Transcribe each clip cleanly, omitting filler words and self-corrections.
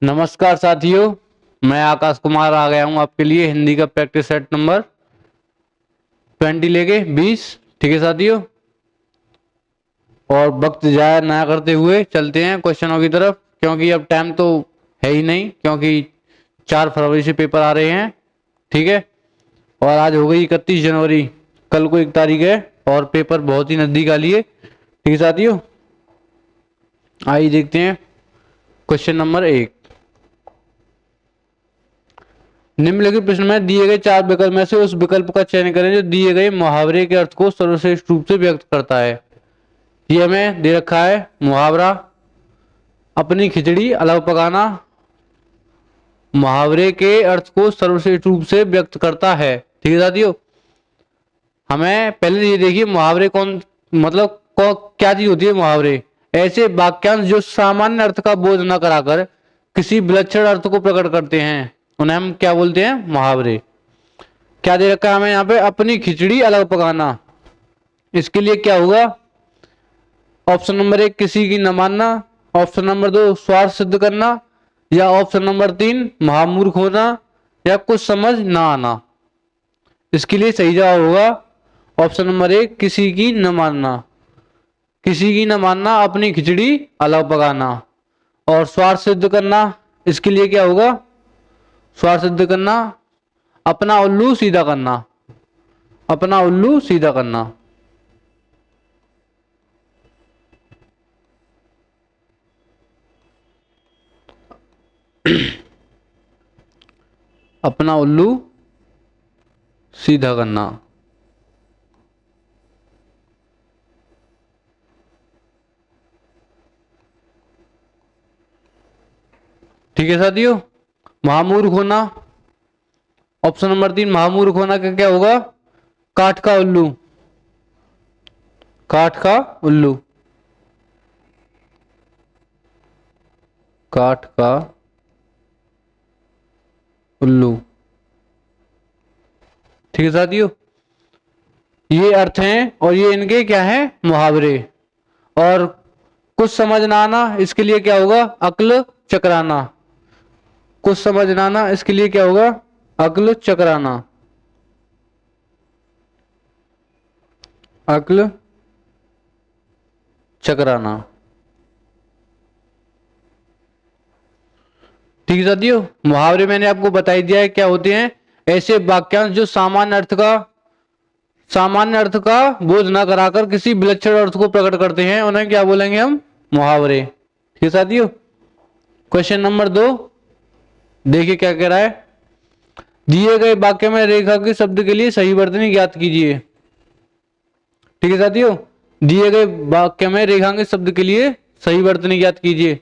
नमस्कार साथियों, मैं आकाश कुमार आ गया हूं आपके लिए हिंदी का प्रैक्टिस सेट नंबर 20 लेके 20। ठीक है साथियों, और वक्त जाया ना करते हुए चलते हैं क्वेश्चनों की तरफ, क्योंकि अब टाइम तो है ही नहीं, क्योंकि 4 फरवरी से पेपर आ रहे हैं। ठीक है, और आज हो गई 31 जनवरी, कल को 1 तारीख है और पेपर बहुत ही नजदीक आ लिए। ठीक है साथियों, आइए देखते हैं क्वेश्चन नंबर 1। निम्नलिखित प्रश्न में दिए गए 4 विकल्प में से उस विकल्प का चयन करें जो दिए गए मुहावरे के अर्थ को सर्वश्रेष्ठ रूप से व्यक्त करता है। ये हमें दे रखा है मुहावरा, अपनी खिचड़ी अलग पकाना मुहावरे के अर्थ को सर्वश्रेष्ठ रूप से व्यक्त करता है। ठीक है साथियों, हमें पहले ये देखिए मुहावरे कौन मतलब क्या चीज होती है। मुहावरे ऐसे वाक्यांश जो सामान्य अर्थ का बोध न कराकर किसी विलक्षण अर्थ को प्रकट करते हैं, उन्हें हम क्या बोलते हैं? मुहावरे। क्या दे रखा है हमें यहाँ पे? अपनी खिचड़ी अलग पकाना। इसके लिए क्या होगा? ऑप्शन नंबर 1 किसी की न मानना, ऑप्शन नंबर 2 स्वार्थ सिद्ध करना, या ऑप्शन नंबर 3 महामूर्ख होना, या कुछ समझ ना आना। इसके लिए सही जवाब होगा ऑप्शन नंबर 1 किसी की न मानना। किसी की न मानना, अपनी खिचड़ी अलग पकाना। और स्वार्थ सिद्ध करना, इसके लिए क्या होगा? स्वार्थ सिद्ध करना, अपना उल्लू सीधा करना। अपना उल्लू सीधा करना। अपना उल्लू सीधा करना। ठीक है साथियों, महामूर्ख होना, ऑप्शन नंबर 3 महामूर्ख होना का क्या होगा? काठ का उल्लू। काठ का उल्लू। काठ का उल्लू। ठीक है साथियों, ये अर्थ हैं और ये इनके क्या हैं? मुहावरे। और कुछ समझ ना आना, इसके लिए क्या होगा? अक्ल चकराना। कुछ समझ ना आना, इसके लिए क्या होगा? अक्ल चकराना। अक्ल चकराना। ठीक है साथियों, मुहावरे मैंने आपको बता ही दिया है क्या होते हैं। ऐसे वाक्यांश जो सामान्य अर्थ का बोध न कराकर किसी विलक्षण अर्थ को प्रकट करते हैं, उन्हें क्या बोलेंगे हम? मुहावरे। ठीक है साथियों, क्वेश्चन नंबर 2 देखिए क्या कह रहा है। दिए गए वाक्य में रेखा के शब्द के लिए सही वर्तनी ज्ञात कीजिए। ठीक है साथियों, दिए गए वाक्य में रेखांकित शब्द के लिए सही वर्तनी ज्ञात कीजिए।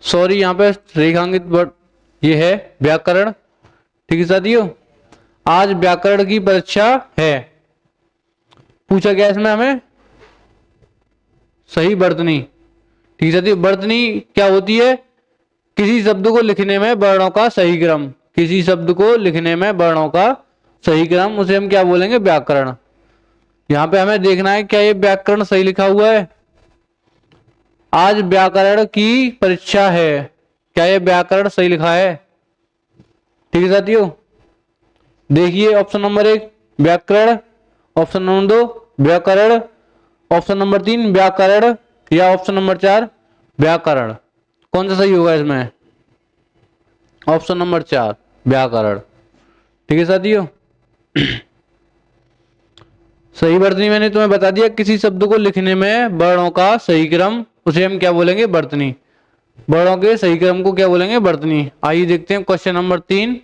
सॉरी, यहाँ पे रेखांकित वर्ड ये है व्याकरण। ठीक है साथियों, आज व्याकरण की परीक्षा है। पूछा गया इसमें हमें सही वर्तनी। ठीक है साथियों, वर्तनी क्या होती है? किसी शब्द को लिखने में वर्णों का सही क्रम। किसी शब्द को लिखने में वर्णों का सही क्रम, उसे हम क्या बोलेंगे? व्याकरण। यहाँ पे हमें देखना है क्या ये व्याकरण सही लिखा हुआ है। आज व्याकरण की परीक्षा है, क्या ये व्याकरण सही लिखा है? ठीक है साथियों, देखिए ऑप्शन नंबर 1 व्याकरण, ऑप्शन नंबर 2 व्याकरण, ऑप्शन नंबर 3 व्याकरण, या ऑप्शन नंबर 4 व्याकरण। कौन सा सही होगा इसमें? ऑप्शन नंबर 4 व्याकरण। ठीक है साथियों, सही वर्तनी मैंने तुम्हें बता दिया। किसी शब्द को लिखने में वर्णों का सही क्रम, उसे हम क्या बोलेंगे? वर्तनी। वर्णों के सही क्रम को क्या बोलेंगे? वर्तनी। आइए देखते हैं क्वेश्चन नंबर 3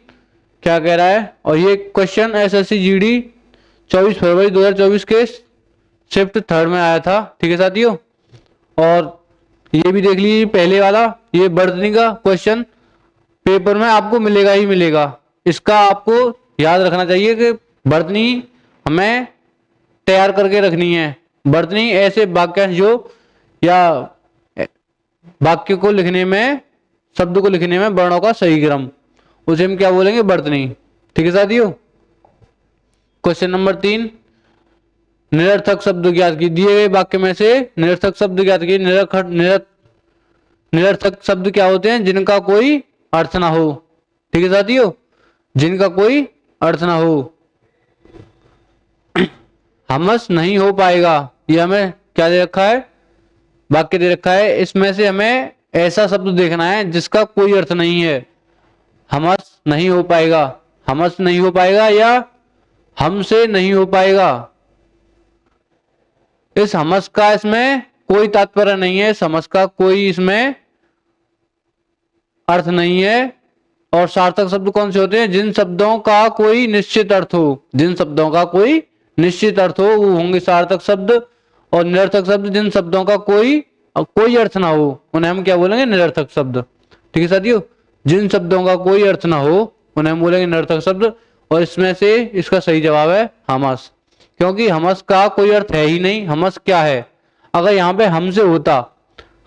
क्या कह रहा है। और ये क्वेश्चन एसएससी जीडी 24 फरवरी 2024 के शिफ्ट 3 में आया था। ठीक है साथियों, और ये भी देख लीजिए पहले वाला, ये वर्तनी का क्वेश्चन पेपर में आपको मिलेगा ही मिलेगा। इसका आपको याद रखना चाहिए कि वर्तनी हमें तैयार करके रखनी है। वर्तनी ऐसे वाक्यांश जो या वाक्य को लिखने में, शब्द को लिखने में वर्णों का सही क्रम, उसे हम क्या बोलेंगे? वर्तनी। ठीक है साथियों, क्वेश्चन नंबर 3 निरर्थक शब्द ज्ञात कीजिए। दिए गए वाक्य में से निरर्थक शब्द ज्ञात कीजिए। निरर्थक शब्द क्या होते हैं? जिनका कोई अर्थ ना हो। ठीक है साथियों, जिनका कोई अर्थ ना हो। हमस नहीं हो पाएगा, ये हमें क्या दे रखा है? वाक्य दे रखा है। इसमें से हमें ऐसा शब्द देखना है जिसका कोई अर्थ नहीं है। हमस नहीं हो पाएगा, हमस नहीं हो पाएगा या हमसे नहीं हो पाएगा। इस हमस का इसमें कोई तात्पर्य नहीं है, इस हमस का कोई इसमें अर्थ नहीं है। और सार्थक शब्द कौन से होते हैं? जिन शब्दों का कोई निश्चित अर्थ हो, जिन शब्दों का कोई निश्चित अर्थ हो वो होंगे सार्थक शब्द। और निरर्थक शब्द जिन शब्दों का कोई अर्थ ना हो उन्हें हम क्या बोलेंगे? निरर्थक शब्द। ठीक है साथियों, जिन शब्दों का कोई अर्थ ना हो उन्हें हम बोलेंगे निरर्थक शब्द। और इसमें से इसका सही जवाब है हमस, क्योंकि हमस का कोई अर्थ है ही नहीं। हमस क्या है? अगर यहाँ पे हमसे होता,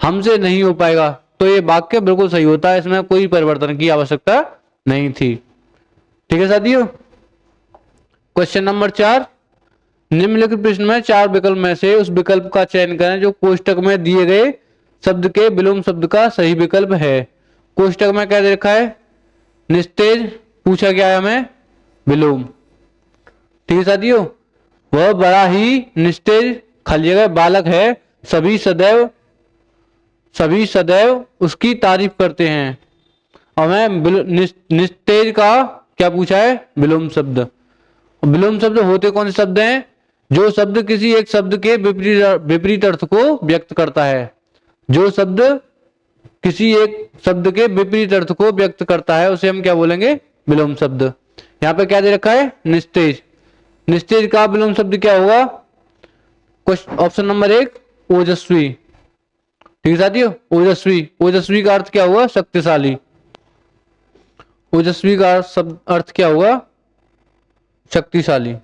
हमसे नहीं हो पाएगा, तो ये वाक्य बिल्कुल सही होता है, इसमें कोई परिवर्तन की आवश्यकता नहीं थी। ठीक है साथियों, क्वेश्चन नंबर 4, निम्नलिखित प्रश्न में 4 विकल्प में से उस विकल्प का चयन करें जो कोष्टक में दिए गए शब्द के विलोम शब्द का सही विकल्प है। कोष्टक में क्या दे रखा है? निस्तेज। पूछा क्या है हमें? विलोम। ठीक है साथियों, वह बड़ा ही निस्तेज खाली जगह बालक है, सभी सदैव उसकी तारीफ करते हैं। और मैं निस्तेज का क्या पूछा है? विलोम शब्द। विलोम शब्द होते कौन से शब्द हैं? जो शब्द किसी एक शब्द के विपरीत अर्थ को व्यक्त करता है। जो शब्द किसी एक शब्द के विपरीत अर्थ को व्यक्त करता है उसे हम क्या बोलेंगे? विलोम शब्द। यहाँ पे क्या दे रखा है? निस्तेज। निस्तेज का विलोम शब्द क्या होगा? ऑप्शन नंबर 1 ओजस्वी। ठीक है साथियों, ओजस्वी। ओजस्वी का अर्थ क्या हुआ? शक्तिशाली। ओजस्वी का अर्थ क्या हुआ? शक्तिशाली।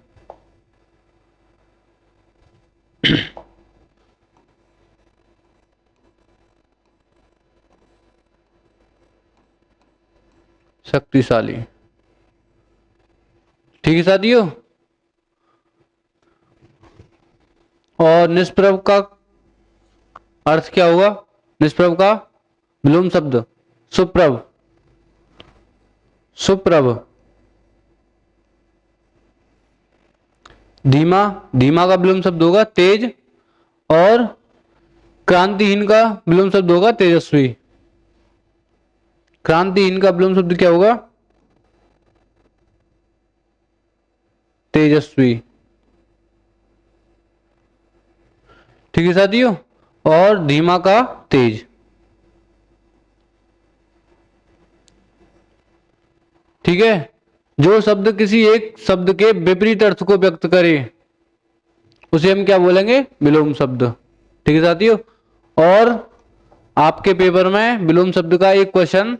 शक्तिशाली। ठीक है साथियों, और निष्प्रभ का अर्थ क्या होगा? निष्प्रभ का विलोम शब्द सुप्रभ। सुप्रभ। धीमा। धीमा का विलोम शब्द होगा तेज। और क्रांतिहीन का विलोम शब्द होगा तेजस्वी। क्रांतिहीन का विलोम शब्द क्या होगा? तेजस्वी। ठीक है साथियों, और धीमा का तेज। ठीक है, जो शब्द किसी एक शब्द के विपरीत अर्थ को व्यक्त करे उसे हम क्या बोलेंगे? विलोम शब्द। ठीक है साथियों, और आपके पेपर में विलोम शब्द का एक क्वेश्चन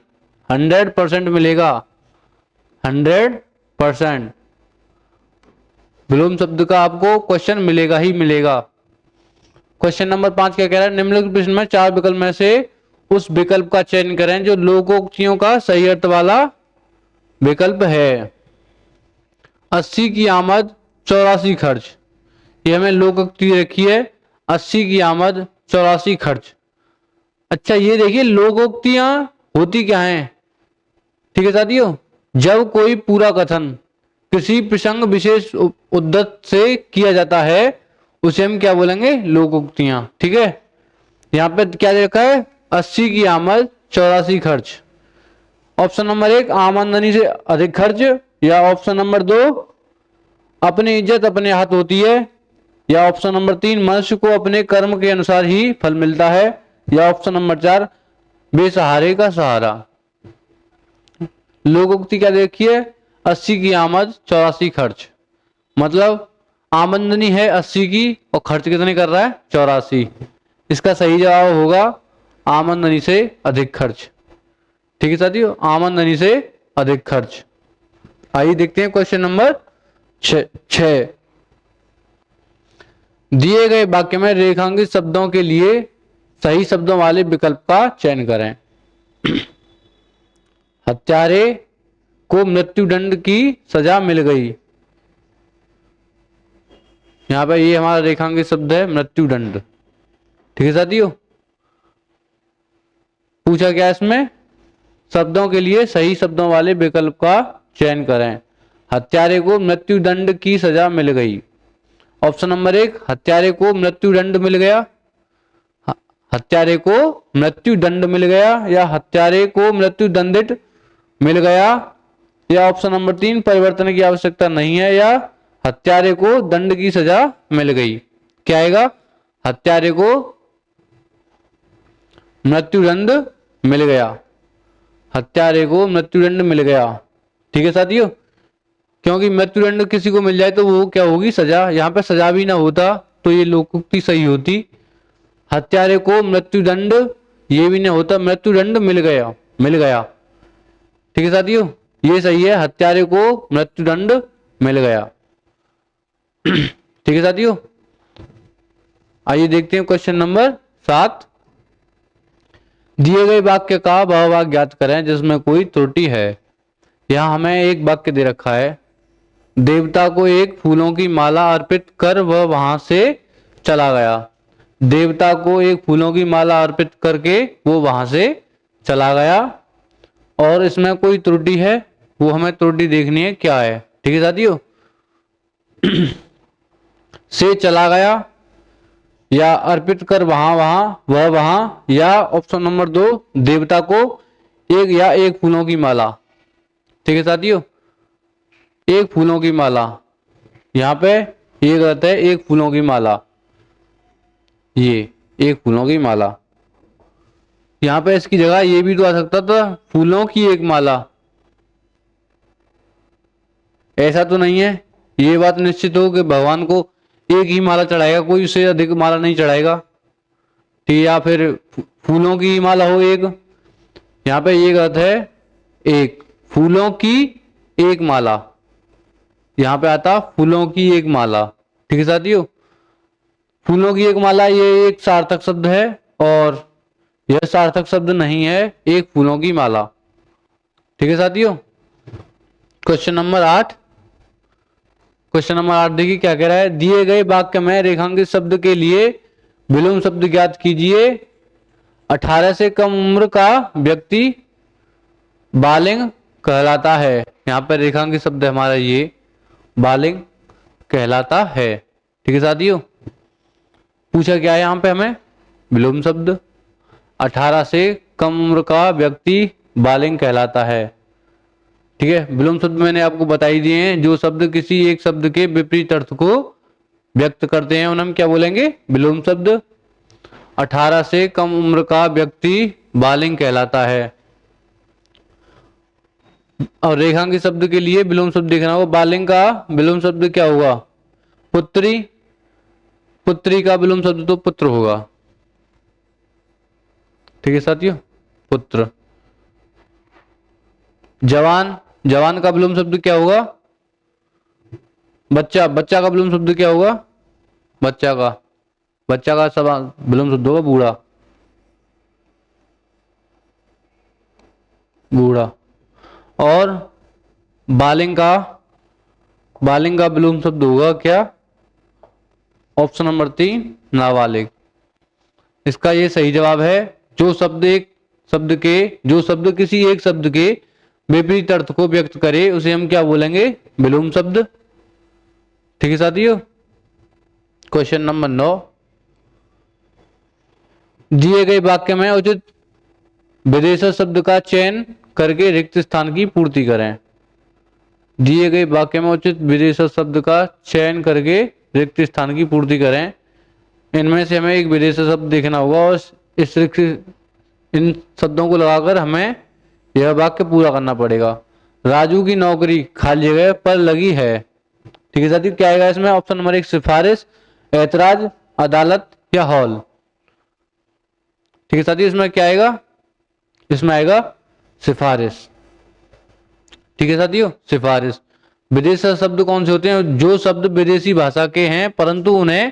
100% मिलेगा। 100% विलोम शब्द का आपको क्वेश्चन मिलेगा ही मिलेगा। क्वेश्चन नंबर 5 क्या कह रहा है? निम्नलिखित प्रश्न में 4 विकल्प में से उस विकल्प का चयन करें जो लोकोक्तियों का सही अर्थ वाला विकल्प है। 80 की आमद 84 खर्च, ये हमें लोकोक्ति रखी है। 80 की आमद 84 खर्च। अच्छा ये देखिए, लोकोक्तियां होती क्या हैं? ठीक है साथियों, जब कोई पूरा कथन किसी प्रसंग विशेष उद्धत से किया जाता है उसे हम क्या बोलेंगे? लोकोक्तियां। ठीक है, यहाँ पे क्या देखा है? 80 की आमद 84 खर्च। ऑप्शन नंबर 1 आमदनी से अधिक खर्च, या ऑप्शन नंबर 2 अपनी इज्जत अपने हाथ होती है, या ऑप्शन नंबर 3 मनुष्य को अपने कर्म के अनुसार ही फल मिलता है, या ऑप्शन नंबर 4 बेसहारे का सहारा। लोकोक्ति क्या देखिए? 80 की आमद 84 खर्च, मतलब आमदनी है 80 की और खर्च कितने कर रहा है? 84। इसका सही जवाब होगा आमदनी से अधिक खर्च। ठीक है साथियों, आमदनी से अधिक खर्च। आइए देखते हैं क्वेश्चन नंबर 6। दिए गए वाक्य में रेखांकित शब्दों के लिए सही शब्दों वाले विकल्प का चयन करें। हत्यारे को मृत्युदंड की सजा मिल गई। यहां पर ये हमारा रेखांकित शब्द है मृत्युदंड। ठीक है साथियों, पूछा क्या इसमें, शब्दों के लिए सही शब्दों वाले विकल्प का चयन करें। हत्यारे को मृत्युदंड की सजा मिल गई। ऑप्शन नंबर 1, हत्यारे को मृत्युदंड मिल गया, हत्यारे को मृत्युदंड मिल गया, या हत्यारे को मृत्युदंडित मिल गया, या ऑप्शन नंबर 3, परिवर्तन की आवश्यकता नहीं है, या हत्यारे को दंड की सजा मिल गई। क्या आएगा, हत्यारे को मृत्युदंड मिल गया, हत्यारे को मृत्युदंड मिल गया। ठीक है साथियों, क्योंकि मृत्युदंड किसी को मिल जाए तो वो क्या होगी, सजा। यहाँ पे सजा भी ना होता तो ये लोकोक्ति सही होती। हत्यारे को मृत्युदंड ये भी नहीं होता, मृत्युदंड मिल गया, मिल गया। ठीक है साथियों, ये सही है, हत्यारे को मृत्युदंड मिल गया। ठीक है साथियों, आइए देखते हैं क्वेश्चन नंबर 7। दिए गए वाक्य का भावार्थ ज्ञात करें जिसमें कोई त्रुटि है। यहां हमें एक वाक्य दे रखा है, देवता को एक फूलों की माला अर्पित कर वह वहां से चला गया। देवता को एक फूलों की माला अर्पित करके वो वहां से चला गया, और इसमें कोई त्रुटि है, वो हमें त्रुटि देखनी है क्या है। ठीक है साथियों, से चला गया, या अर्पित कर वहां वह वहां, या ऑप्शन नंबर 2, देवता को एक या एक फूलों की माला। ठीक है साथियों, एक फूलों की माला, यहाँ पे ये गलत है, एक फूलों की माला, ये एक फूलों की माला। यहाँ पे इसकी जगह ये भी तो आ सकता था, फूलों की एक माला। ऐसा तो नहीं है, ये बात निश्चित हो कि भगवान को एक ही माला चढ़ाएगा, कोई उससे अधिक माला नहीं चढ़ाएगा। ठीक, या फिर फूलों की माला हो एक, यहाँ पे ये गलत है, एक फूलों की एक माला, यहाँ पे आता फूलों की एक माला। ठीक है साथियों, फूलों की एक माला ये एक सार्थक शब्द है, और यह सार्थक शब्द नहीं है, एक फूलों की माला। ठीक है साथियों, क्वेश्चन नंबर 8। क्वेश्चन नंबर 8 देखिए क्या कह रहा है, दिए गए वाक्य में रेखांकित शब्द के लिए विलोम शब्द ज्ञात कीजिए। 18 से कम उम्र का व्यक्ति बालिग कहलाता है। यहाँ पर रेखांकित शब्द है हमारा ये बालिग कहलाता है। ठीक है साथियों, पूछा क्या है यहाँ पे हमें, विलोम शब्द। 18 से कम उम्र का व्यक्ति बालिग कहलाता है। ठीक है, विलोम शब्द मैंने आपको बता ही दिए हैं, जो शब्द किसी एक शब्द के विपरीत अर्थ को व्यक्त करते हैं उन्हें हम क्या बोलेंगे, विलोम शब्द। 18 से कम उम्र का व्यक्ति बालिग कहलाता है। और रेखांकित शब्द के लिए विलोम शब्द देखना होगा, बालिग का विलोम शब्द क्या होगा, पुत्री। पुत्री का विलोम शब्द तो पुत्र होगा। ठीक है साथियों, पुत्र। जवान, जवान का विलोम शब्द क्या होगा, बच्चा। बच्चा का विलोम शब्द क्या होगा, बच्चा का सवाल विलोम शब्द होगा बूढ़ा। बूढ़ा। और बालिग का विलोम शब्द होगा क्या, ऑप्शन नंबर 3, नाबालिग। इसका ये सही जवाब है। जो शब्द किसी एक शब्द के विपरीत अर्थ को व्यक्त करे उसे हम क्या बोलेंगे, विलोम शब्द। ठीक है साथियों, क्वेश्चन नंबर 9। दिए गए वाक्य में उचित विदेशज शब्द का चयन करके रिक्त स्थान की पूर्ति करें। दिए गए वाक्य में उचित विदेशज शब्द का चयन करके रिक्त स्थान की पूर्ति करें। इनमें से हमें एक विदेशज शब्द देखना होगा, और इस इन शब्दों को लगाकर हमें यह वाक्य पूरा करना पड़ेगा। राजू की नौकरी खाली जगह पर लगी है। ठीक है साथियों, क्या आएगा इसमें, ऑप्शन नंबर 1, सिफारिश, ऐतराज, अदालत या हॉल। ठीक है साथियों, इसमें क्या आएगा, इसमें आएगा सिफारिश। ठीक है साथियों, सिफारिश। विदेशी शब्द कौन से होते हैं, जो शब्द विदेशी भाषा के हैं परंतु उन्हें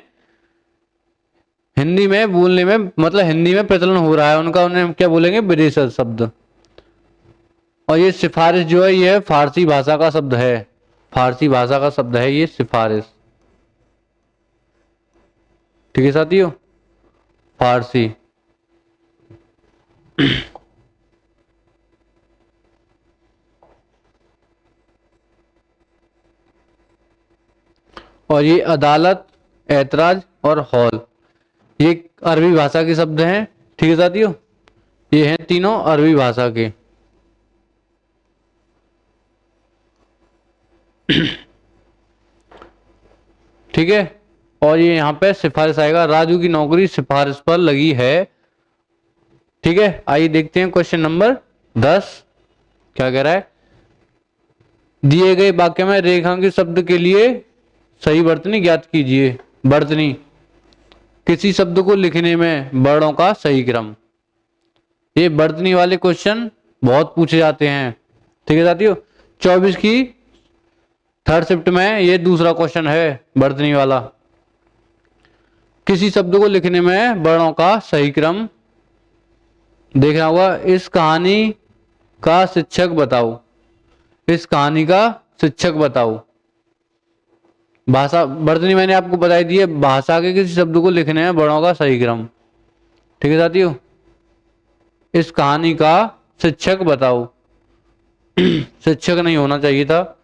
हिंदी में बोलने में, मतलब हिंदी में प्रचलन हो रहा है उनका, उन्हें क्या बोलेंगे, विदेशी शब्द। और ये सिफारिश जो है ये फारसी भाषा का शब्द है, फारसी भाषा का शब्द है ये सिफारिश। ठीक है साथियों, फारसी। और ये अदालत, ऐतराज और हॉल, ये अरबी भाषा के शब्द हैं। ठीक है साथियों, ये हैं तीनों अरबी भाषा के। ठीक है, और ये यहाँ पे सिफारिश आएगा, राजू की नौकरी सिफारिश पर लगी है। ठीक है, आइए देखते हैं क्वेश्चन नंबर 10 क्या कह रहा है। दिए गए वाक्य में रेखांकित शब्द के लिए सही वर्तनी ज्ञात कीजिए। वर्तनी, किसी शब्द को लिखने में वर्णों का सही क्रम। ये वर्तनी वाले क्वेश्चन बहुत पूछे जाते हैं। ठीक है साथियों, 24 की थर्ड शिफ्ट में ये दूसरा क्वेश्चन है वर्तनी वाला। किसी शब्द को लिखने में वर्णों का सही क्रम देखना होगा। इस कहानी का शिक्षक बताओ। इस कहानी का शिक्षक बताओ। भाषा वर्तनी मैंने आपको बताई दी है, भाषा के किसी शब्द को लिखने में वर्णों का सही क्रम। ठीक है साथियों, इस कहानी का शिक्षक बताओ। शिक्षक नहीं होना चाहिए था,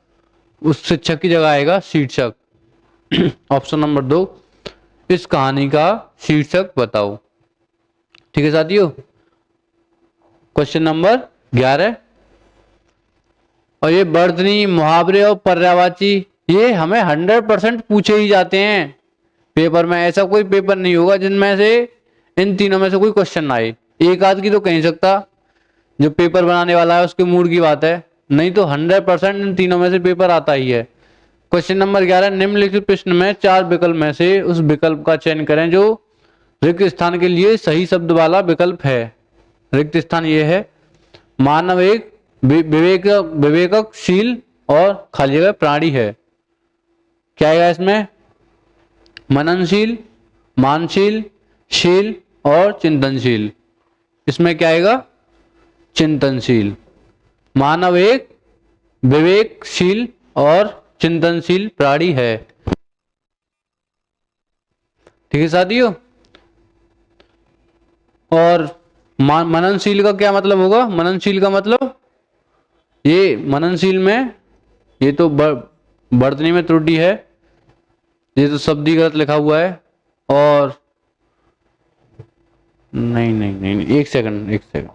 उस शिक्षक की जगह आएगा शीर्षक। ऑप्शन नंबर 2, इस कहानी का शीर्षक बताओ। ठीक है साथियों, क्वेश्चन नंबर 11, और ये वर्तनी, मुहावरे और पर्यायवाची ये हमें 100% पूछे ही जाते हैं पेपर में। ऐसा कोई पेपर नहीं होगा जिनमें से इन तीनों में से कोई क्वेश्चन ना आए। एक आध की तो कह नहीं सकता, जो पेपर बनाने वाला है उसके मूड की बात है, नहीं तो 100% इन तीनों में से पेपर आता ही है। क्वेश्चन नंबर 11, निम्नलिखित प्रश्न में 4 विकल्प में से उस विकल्प का चयन करें जो रिक्त स्थान के लिए सही शब्द वाला विकल्प है। रिक्त स्थान ये है, मानव एक विवेकशील और खाली जगह प्राणी है। क्या आएगा इसमें? मननशील, मानशील, शील और चिंतनशील। इसमें क्या आएगा? चिंतनशील। मानव एक विवेकशील और चिंतनशील प्राणी है। ठीक है साथियों, और मननशील का क्या मतलब होगा? मननशील का मतलब ये मननशील में ये तो वर्तनी में त्रुटि है, ये तो शब्द ही गलत लिखा हुआ है। और नहीं नहीं नहीं, नहीं एक सेकंड,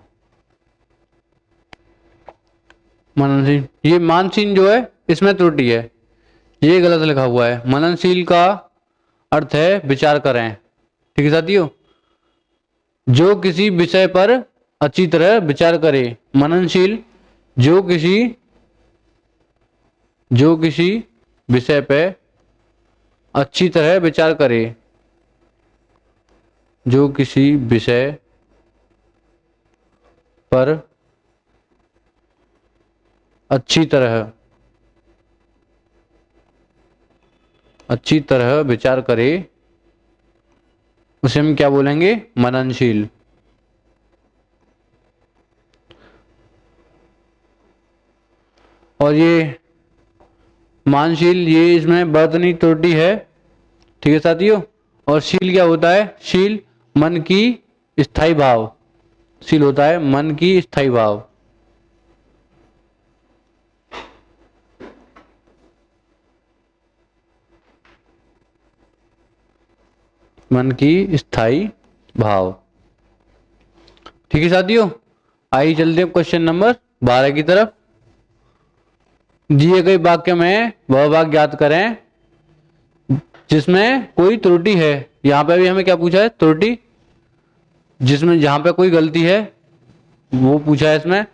मननशील, ये मानशील जो है इसमें त्रुटि है, ये गलत लिखा हुआ है। मननशील का अर्थ है विचार करें। ठीक है साथियों, जो किसी विषय पर अच्छी तरह विचार करे। मननशील जो किसी विषय पे अच्छी तरह विचार करे। जो किसी विषय पर अच्छी तरह विचार करे, उसे हम क्या बोलेंगे? मननशील। और ये मानशील, ये इसमें वर्तनी त्रुटि है। ठीक है साथियों, और शील क्या होता है? शील मन की स्थायी भाव। शील होता है मन की स्थायी भाव। मन की स्थायी भाव। ठीक है साथियों, आइए चलते हैं क्वेश्चन नंबर 12 की तरफ। दिए गए वाक्य में वह वाक्य ज्ञात करें जिसमें कोई त्रुटि है। यहां पे भी हमें क्या पूछा है? त्रुटि, जिसमें जहां पे कोई गलती है वो पूछा है इसमें।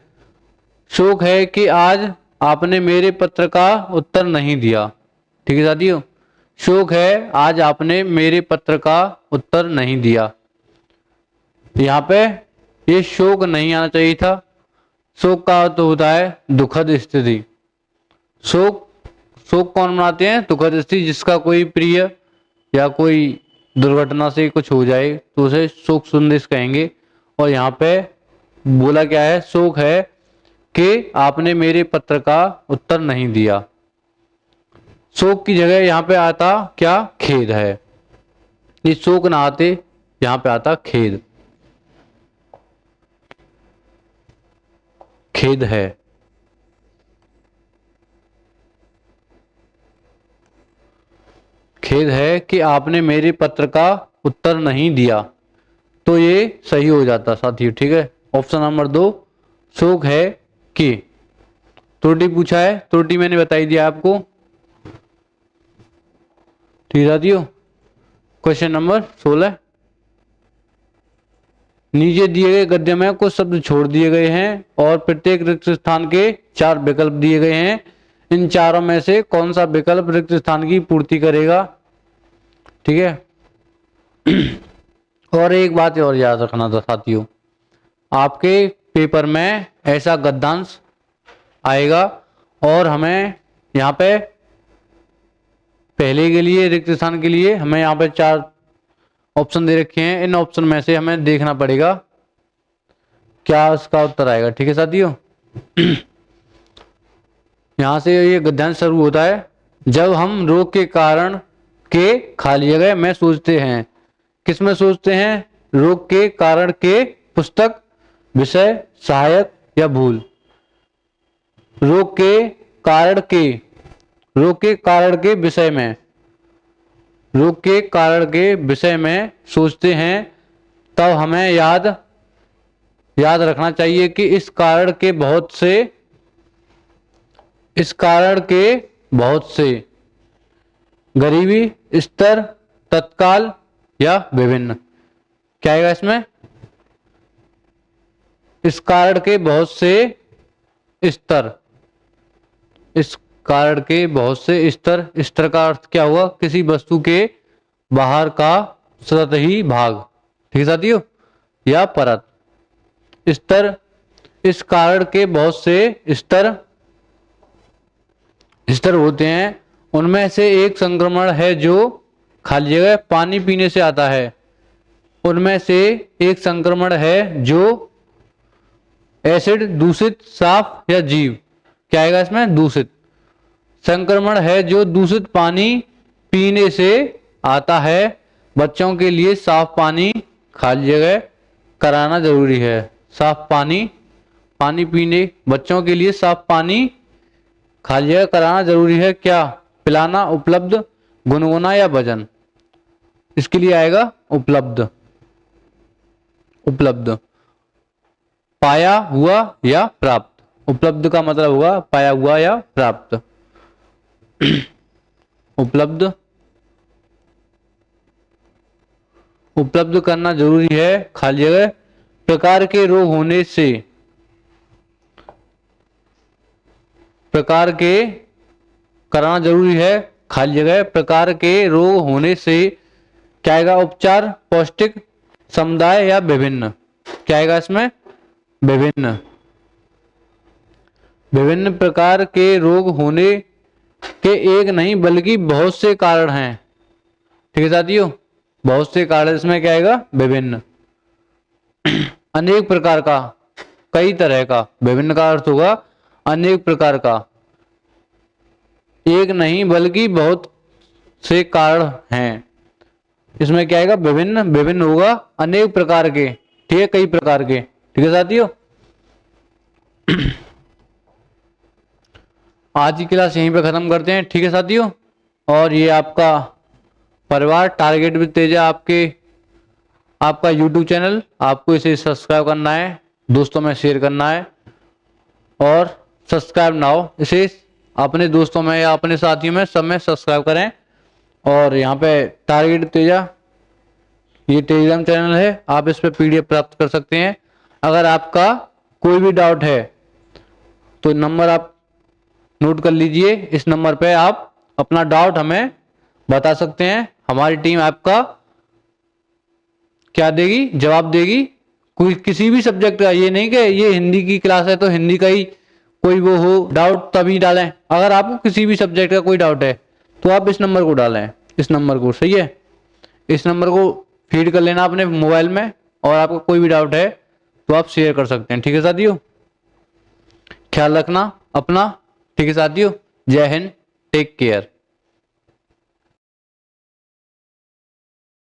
शोक है कि आज आपने मेरे पत्र का उत्तर नहीं दिया। ठीक है साथियों, शोक है आज आपने मेरे पत्र का उत्तर नहीं दिया। यहाँ पे ये शोक नहीं आना चाहिए था। शोक का अर्थ होता है दुखद स्थिति। शोक शोक कौन मनाते हैं? दुखद स्थिति, जिसका कोई प्रिय या कोई दुर्घटना से कुछ हो जाए तो उसे शोक संदेश कहेंगे। और यहाँ पे बोला क्या है? शोक है कि आपने मेरे पत्र का उत्तर नहीं दिया। शोक की जगह यहाँ पे आता क्या? खेद है। ये शोक ना आते, यहाँ पे आता खेद। खेद है। खेद है कि आपने मेरे पत्र का उत्तर नहीं दिया। तो ये सही हो जाता साथियों, ठीक है। ऑप्शन नंबर 2 शोक है कि। त्रुटि पूछा है, त्रुटि मैंने बताई दिया आपको, ठीक है साथियों। क्वेश्चन नंबर 16, नीचे दिए गए गद्य में कुछ शब्द छोड़ दिए गए हैं और प्रत्येक रिक्त स्थान के 4 विकल्प दिए गए हैं। इन चारों में से कौन सा विकल्प रिक्त स्थान की पूर्ति करेगा, ठीक है। और एक बात और याद रखना था साथियों, आपके पेपर में ऐसा गद्यांश आएगा और हमें यहाँ पे पहले के लिए रिक्त स्थान के लिए हमें यहाँ पे 4 ऑप्शन दे रखे हैं। इन ऑप्शन में से हमें देखना पड़ेगा क्या इसका उत्तर आएगा, ठीक है साथियों। यहां से ये गद्यांश शुरू होता है। जब हम रोग के कारण के खाली जगह में सोचते हैं, किस में सोचते हैं, रोग के कारण के पुस्तक, विषय, सहायक या भूल। रोग के कारण के, रोग के कारण के विषय में, रोग के कारण के विषय में सोचते हैं, तब हमें याद रखना चाहिए कि इस कारण के बहुत से गरीबी, स्तर, तत्काल या विभिन्न। क्या आएगा इसमें, इस कारण के बहुत से स्तर, इस कारण के बहुत से स्तर। स्तर का अर्थ क्या हुआ, किसी वस्तु के बाहर का सतही भाग, ठीक है साथियों, या परत। स्तर, इस कारण के बहुत से स्तर होते हैं, उनमें से एक संक्रमण है जो खाली जगह पानी पीने से आता है। उनमें से एक संक्रमण है जो एसिड, दूषित, साफ या जीव। क्या आएगा इसमें, दूषित। संक्रमण है जो दूषित पानी पीने से आता है। बच्चों के लिए साफ पानी खाली जगह कराना जरूरी है। साफ पानी पीने, बच्चों के लिए साफ पानी खाली जगह कराना जरूरी है। क्या, पिलाना, उपलब्ध, गुनगुना या वजन। इसके लिए आएगा उपलब्ध, उपलब्ध। पाया हुआ या प्राप्त, उपलब्ध का मतलब होगा पाया हुआ या प्राप्त। उपलब्ध, उपलब्ध करना जरूरी है खाली जगह। प्रकार के रोग होने से, प्रकार के कराना जरूरी है खाली जगह। प्रकार के रोग होने से क्या आएगा, उपचार, पौष्टिक, समुदाय या विभिन्न। क्या आएगा इसमें, विभिन्न। विभिन्न प्रकार के रोग होने के एक नहीं बल्कि बहुत से कारण हैं, ठीक है साथियों, बहुत से कारण। इसमें क्या आएगा, विभिन्न। अनेक प्रकार का, कई तरह का, विभिन्न का अर्थ होगा अनेक प्रकार का। एक नहीं बल्कि बहुत से कारण हैं, इसमें क्या आएगा, विभिन्न। विभिन्न होगा अनेक प्रकार के, ठीक है, कई प्रकार के, ठीक है साथियों। आज की क्लास यहीं पे खत्म करते हैं, ठीक है साथियों। और ये आपका परिवार टारगेट विद तेजा आपका यूट्यूब चैनल, आपको इसे सब्सक्राइब करना है, दोस्तों में शेयर करना है। और सब्सक्राइब ना हो, इसे अपने दोस्तों में या अपने साथियों में सब में सब्सक्राइब करें। और यहाँ पे टारगेट तेजा ये टेलीग्राम चैनल है, आप इस पे PDF प्राप्त कर सकते हैं। अगर आपका कोई भी डाउट है तो नंबर आप नोट कर लीजिए, इस नंबर पे आप अपना डाउट हमें बता सकते हैं। हमारी टीम आपका क्या देगी, जवाब देगी। कोई किसी भी सब्जेक्ट का, ये नहीं कि ये हिंदी की क्लास है तो हिंदी का ही कोई वो हो डाउट तभी डालें। अगर आपको किसी भी सब्जेक्ट का कोई डाउट है तो आप इस नंबर को डालें, इस नंबर को, सही है। इस नंबर को फीड कर लेना अपने मोबाइल में, और आपका कोई भी डाउट है तो आप शेयर कर सकते हैं, ठीक है साथियों। ख्याल रखना अपना, ठीक है साथियों। जय हिंद, टेक केयर।